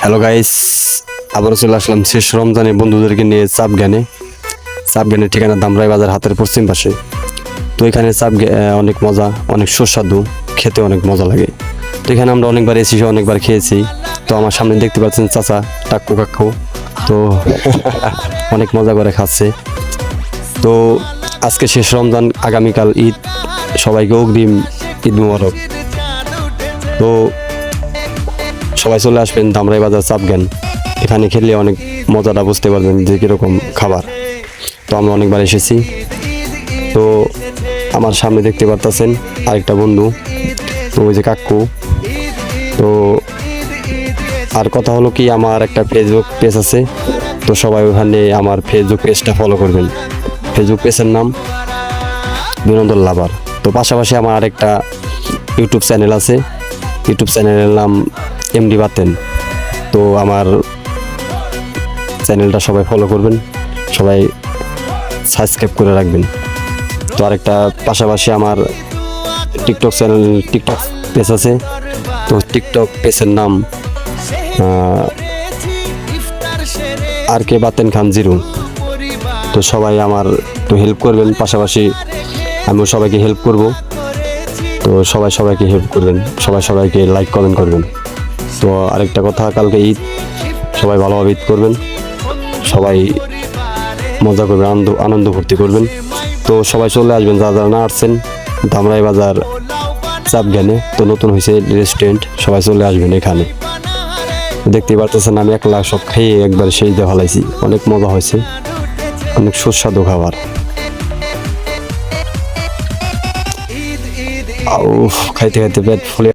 Hello guys, আবারও চলে আসলাম শেষ রমজানে বন্ধুদেরকে নিয়ে চাপজ্ঞানের ঠিকানা ধামরাই বাজার হাতের পশ্চিম পাশে। তো এখানে অনেক মজা, অনেক সুস্বাদু, খেতে অনেক মজা লাগে। তো এখানে আমরা অনেকবার এসেছি, অনেকবার খেয়েছি। তো আমার সামনে দেখতে পাচ্ছেন চাচা টাক্কু কাক্কু, তো অনেক মজা করে খাচ্ছে। তো আজকে শেষ রমজান, আগামীকাল ঈদ, সবাইকে অগ্রিম ঈদ মুবারক। তো সবাই চলে আসবেন ধামরাই বাজার চাপজ্ঞান। এখানে খেলে অনেক মজাটা বুঝতে পারবেন যে কীরকম খাবার। তো আমরা অনেকবার এসেছি। তো আমার সামনে দেখতে পারতেছেন আরেকটা বন্ধু, তো ওই যে কাক্কু। তো আর কথা হলো কি, আমার একটা ফেসবুক পেজ আছে, তো সবাই ওখানে আমার ফেসবুক পেজটা ফলো করবেন। ফেসবুক পেজের নাম বিনোদন লাভার। তো পাশাপাশি আমার আরেকটা ইউটিউব চ্যানেল আছে, ইউটিউব চ্যানেলের নাম এমডি বাতেন। তো আমার চ্যানেলটা সবাই ফলো করবেন, সবাই সাবস্ক্রাইব করে রাখবেন। তো আরেকটা পাশাপাশি আমার টিকটক পেজ আছে, তো টিকটক পেজের নাম আর কে বাতেন খান 0। তো সবাই আমার একটু হেল্প করবেন, পাশাপাশি আমিও সবাইকে হেল্প করব। তো সবাইকে হেল্প করবেন, সবাইকে লাইক কমেন্ট করবেন। তো আরেকটা কথা, কালকে ঈদ, সবাই ভালোভাবে ঈদ করবেন, সবাই মজা করবেন, আনন্দ ফুর্তি করবেন। তো সবাই চলে আসবেন, যারা না আসছেন ধামরাই বাজার চাপজ্ঞানে। তো নতুন হয়েছে রেস্টুরেন্ট, সবাই চলে আসবেন এখানে। দেখতেই পারতেছেন আমি একলা সব খেয়ে একবার সেই দিয়ে ফেলাইছি, অনেক মজা হয়েছে, অনেক সুস্বাদু খাবার। খাইতে খাইতে পেট ফুলে